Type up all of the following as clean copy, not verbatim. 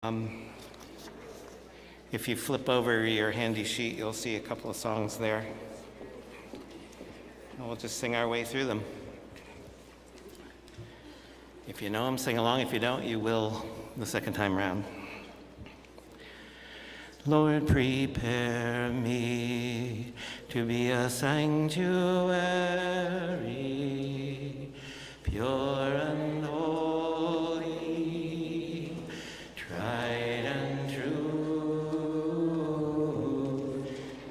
If you flip over your handy sheet, you'll see a couple of songs there. And we'll just sing our way through them. If you know them, sing along. If you don't, you will the second time round. Lord, prepare me to be a sanctuary, pure and holy, tried and true.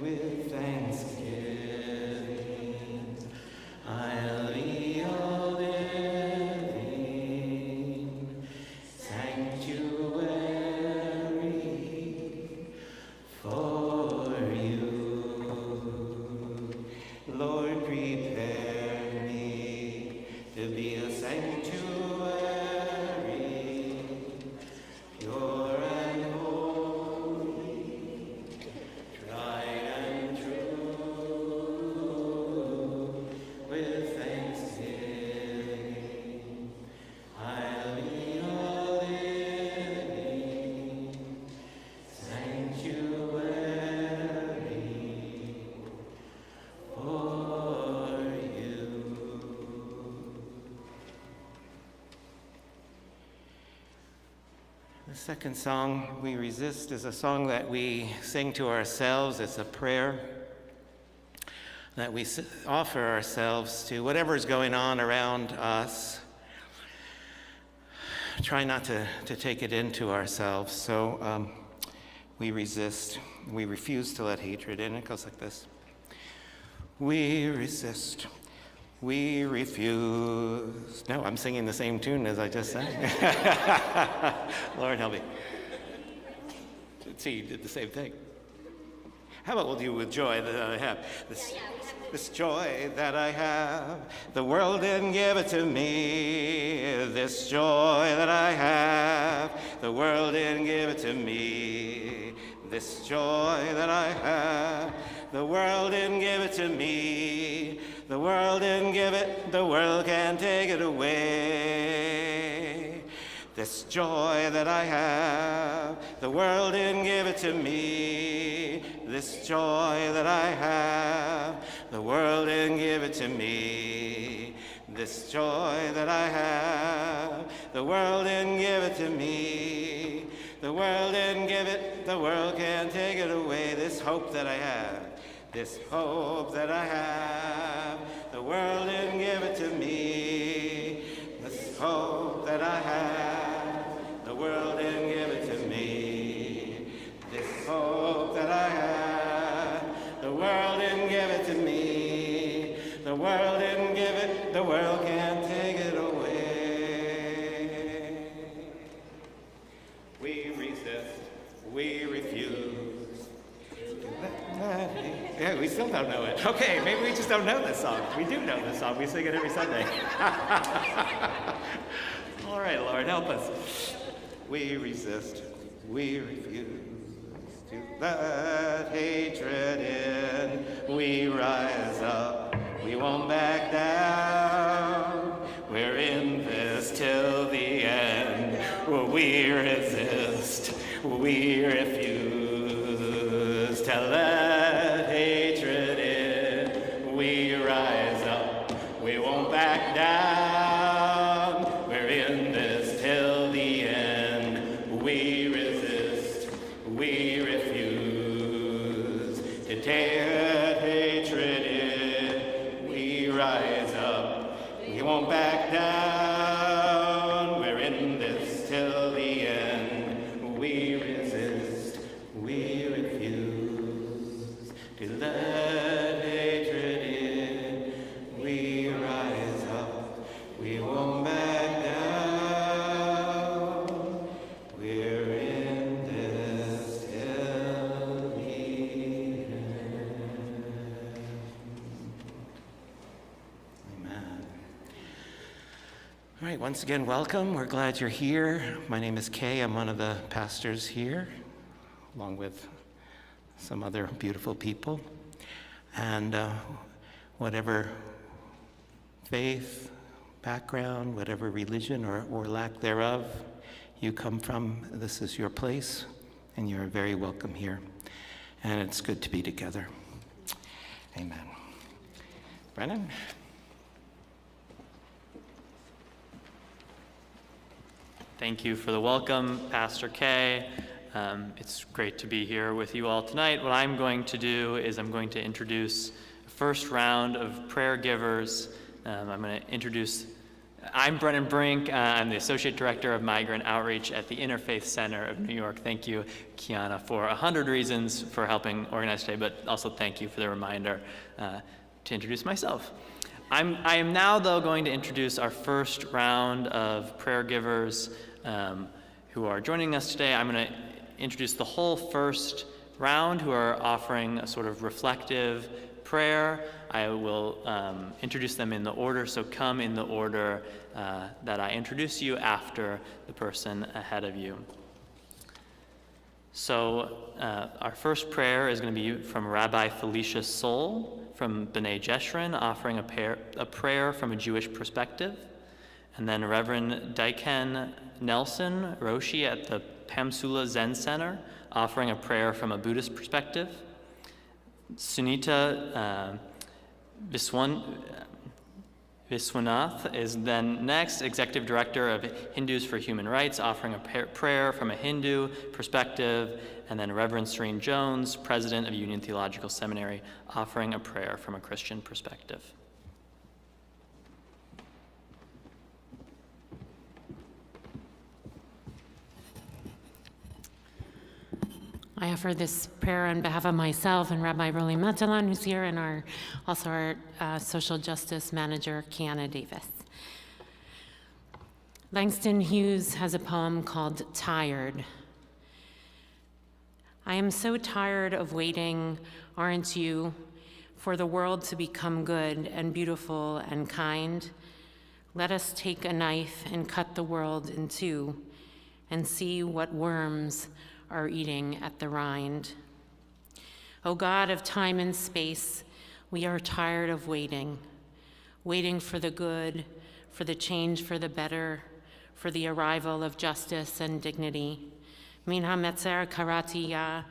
With thanksgiving, I'll be a living sanctuary for you. Lord, prepare me to be a sanctuary, pure and holy, tried and true. With thanksgiving, I'll be a living sanctuary for you. The second song, We Resist, is a song that we sing to ourselves. It's a prayer that we offer ourselves to whatever is going on around us. Try not to take it into ourselves. So we resist. We refuse to let hatred in. It goes like this. We resist. We refuse. No, I'm singing the same tune as I just sang. Lord, help me. See, you did the same thing. How about we'll do with joy that I have? This joy that I have, the world didn't give it to me. This joy that I have, the world didn't give it to me. This joy that I have, the world didn't give it to me. The world didn't give it, the world can't take it away. This joy that I have, the world didn't give it to me. This joy that I have, the world didn't give it to me. This joy that I have, the world didn't give it to me. The world didn't give it, the world can't take it away. This hope that I have, this hope that I have, the world didn't give it to me. This hope that I have, the world didn't give it to me. This hope that I have, the world didn't give it to me. The world didn't give it, the world can't take it away. We resist, we refuse. Yeah, we still don't know it. Okay, maybe we just don't know this song. We do know this song. We sing it every Sunday. All right, Lord, help us. We resist. We refuse to let hatred in. We rise up. We won't back down. We're in this till the end. We resist. We refuse to let hatred in. We rise up. We won't back down. We're in this till the end. We resist. We refuse to tear hatred in. We rise up. We won't back down. We're in this till the end. We resist. We refuse to let hatred in. We rise up. We won't back down. We're in this till the end. Amen. All right, once again, welcome. We're glad you're here. My name is Kay. I'm one of the pastors here, along with some other beautiful people. And whatever faith, background, whatever religion or lack thereof you come from. This is your place, and you're very welcome here. And it's good to be together. Amen. Brennan? Thank you for the welcome, Pastor Kay. It's great to be here with you all tonight. What I'm going to do is I'm going to introduce the first round of prayer givers. I'm Brennan Brink. I'm the Associate Director of Migrant Outreach at the Interfaith Center of New York. Thank you, Kiana, for 100 reasons for helping organize today, but also thank you for the reminder to introduce myself. I am now, though, going to introduce our first round of prayer givers who are joining us today. I'm going to introduce the whole first round who are offering a sort of reflective prayer. I will introduce them in the order, so come in the order that I introduce you after the person ahead of you. So our first prayer is going to be from Rabbi Felicia Soul from B'nai Jeshurun, offering a prayer from a Jewish perspective. And then Reverend Daiken Nelson Roshi at the Pamsula Zen Center, offering a prayer from a Buddhist perspective. Sunita Viswanath is then next, Executive Director of Hindus for Human Rights, offering a prayer from a Hindu perspective. And then Reverend Serene Jones, President of Union Theological Seminary, offering a prayer from a Christian perspective. I offer this prayer on behalf of myself and Rabbi Roli Matalan, who's here, and also our social justice manager, Kiana Davis. Langston Hughes has a poem called Tired. I am so tired of waiting, aren't you, for the world to become good and beautiful and kind. Let us take a knife and cut the world in two and see what worms are eating at the rind. O God of time and space, we are tired of waiting for the good, for the change for the better, for the arrival of justice and dignity. Min hametzer karati ya,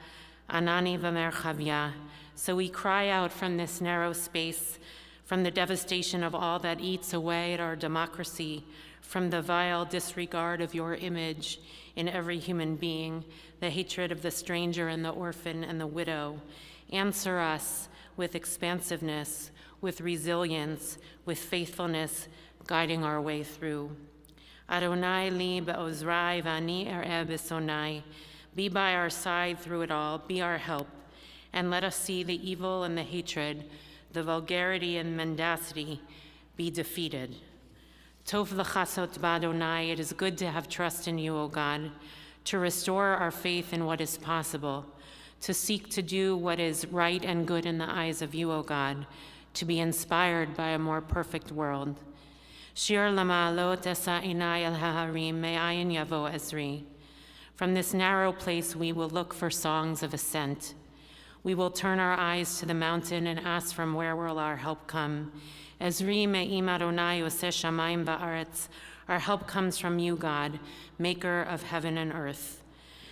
anani v'merchavya. So we cry out from this narrow space, from the devastation of all that eats away at our democracy, from the vile disregard of your image in every human being, the hatred of the stranger and the orphan and the widow. Answer us with expansiveness, with resilience, with faithfulness, guiding our way through. Adonai li be'ozrai v'ani ereh b'sonai. Be by our side through it all, be our help, and let us see the evil and the hatred, the vulgarity and mendacity be defeated. Tov l'chasot b'Adonai, it is good to have trust in you, O God, to restore our faith in what is possible, to seek to do what is right and good in the eyes of you, O God, to be inspired by a more perfect world. Shir lama'alot esa inai el haharim me'ayin yavo ezri. From this narrow place we will look for songs of ascent. We will turn our eyes to the mountain and ask from where will our help come. Ezri me'im Adonai oseh shamayim ba'aretz. Our help comes from you, God, maker of heaven and earth.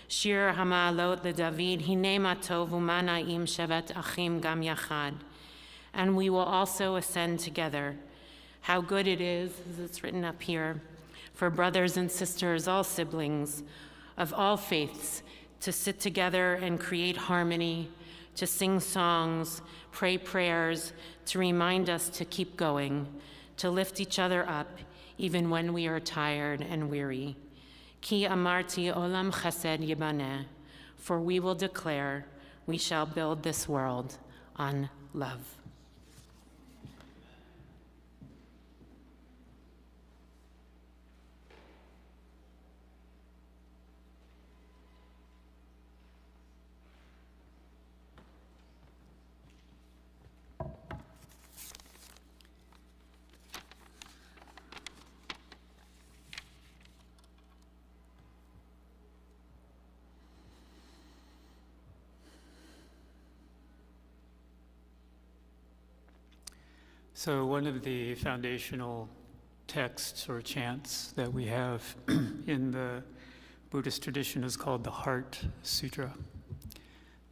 Shir hama'alot leDavid, hinei ma tov u'mana'im shevet achim gam yachad. And we will also ascend together. How good it is, as it's written up here, for brothers and sisters, all siblings of all faiths, to sit together and create harmony, to sing songs, pray prayers, to remind us to keep going, to lift each other up, even when we are tired and weary. Ki amarti olam chesed yibaneh, for we will declare, we shall build this world on love. So one of the foundational texts or chants that we have in the Buddhist tradition is called the Heart Sutra.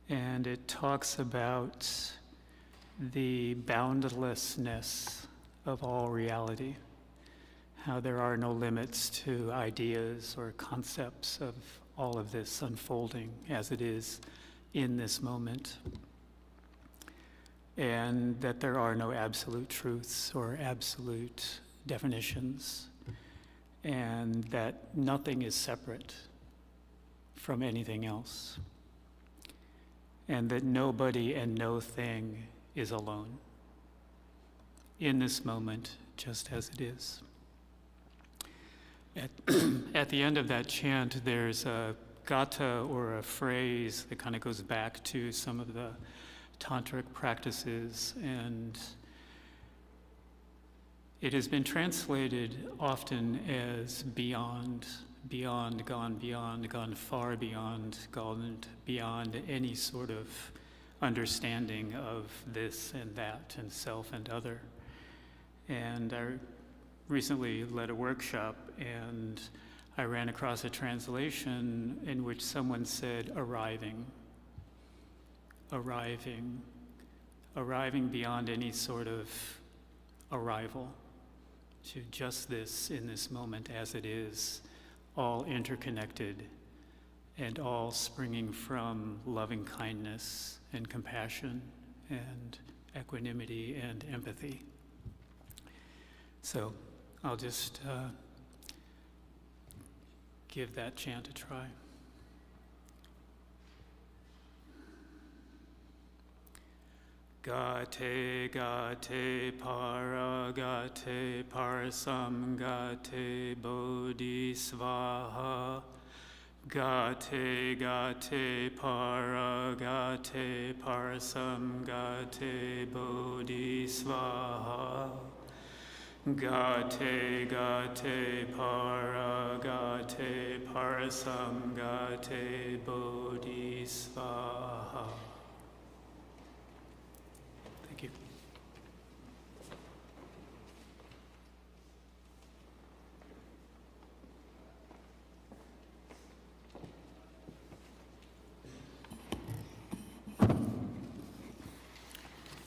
And it talks about the boundlessness of all reality, how there are no limits to ideas or concepts of all of this unfolding as it is in this moment, and that there are no absolute truths or absolute definitions, and that nothing is separate from anything else, and that nobody and no thing is alone in this moment, just as it is. At the end of that chant, there's a gatha, or a phrase that kind of goes back to some of the tantric practices, and it has been translated often as beyond, beyond, gone far beyond, gone beyond any sort of understanding of this and that and self and other. And I recently led a workshop, and I ran across a translation in which someone said arriving beyond any sort of arrival to just this in this moment as it is, all interconnected and all springing from loving kindness and compassion and equanimity and empathy. So I'll just give that chant a try. Gate, gate, para, gate, parsam, gate, bodhisvaha. Gate, gate, para, gate, parsam, gate, bodhisvaha. Gate, gate, para, gate, parsam, gate, bodhisvaha. Thank you.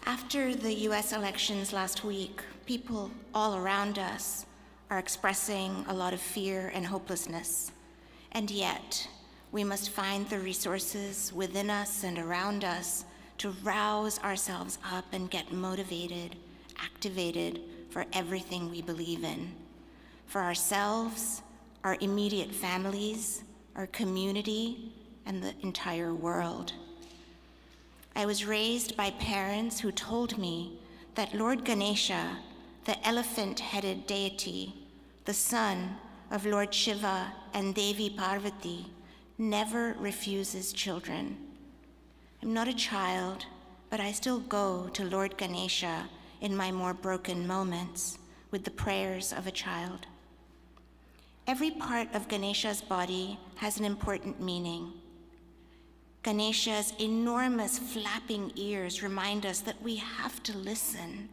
After the US elections last week, people all around us are expressing a lot of fear and hopelessness. And yet, we must find the resources within us and around us to rouse ourselves up and get motivated, activated for everything we believe in. For ourselves, our immediate families, our community, and the entire world. I was raised by parents who told me that Lord Ganesha, the elephant-headed deity, the son of Lord Shiva and Devi Parvati, never refuses children. I'm not a child, but I still go to Lord Ganesha in my more broken moments with the prayers of a child. Every part of Ganesha's body has an important meaning. Ganesha's enormous flapping ears remind us that we have to listen.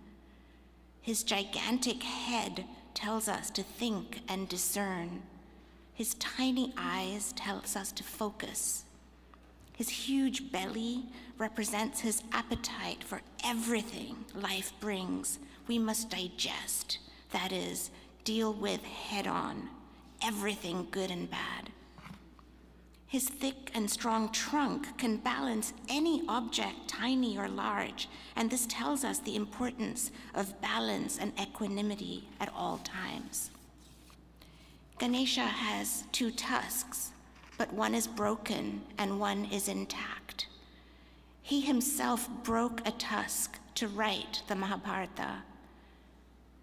His gigantic head tells us to think and discern. His tiny eyes tells us to focus. His huge belly represents his appetite for everything life brings. We must digest, that is, deal with head-on, everything good and bad. His thick and strong trunk can balance any object, tiny or large, and this tells us the importance of balance and equanimity at all times. Ganesha has 2 tusks, but one is broken and one is intact. He himself broke a tusk to write the Mahabharata.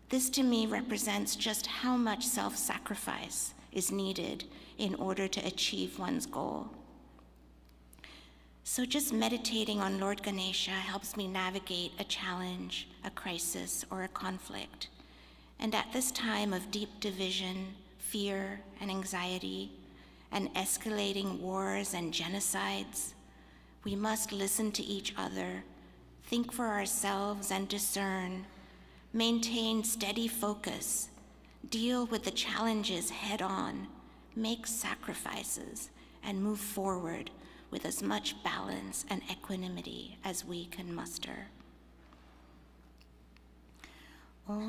This to me represents just how much self-sacrifice is needed in order to achieve one's goal. So just meditating on Lord Ganesha helps me navigate a challenge, a crisis, or a conflict. And at this time of deep division, fear, and anxiety, and escalating wars and genocides, we must listen to each other, think for ourselves and discern, maintain steady focus, deal with the challenges head on, make sacrifices, and move forward with as much balance and equanimity as we can muster. Om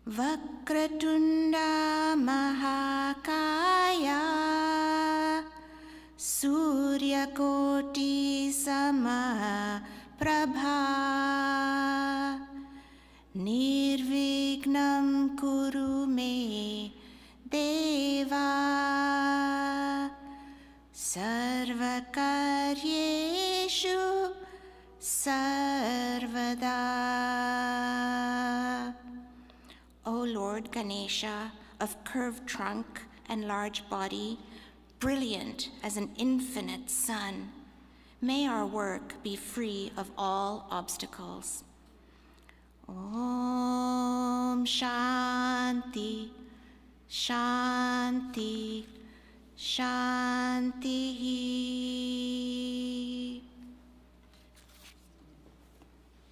Vakratunda Mahakaya Suryakoti Sama Prabha Nirvignam Kuru Me Deva Sarvakaryeshu Sarvada. O Lord Ganesha, of curved trunk and large body, brilliant as an infinite sun, may our work be free of all obstacles. Om Shanti, Shanti, Shanti.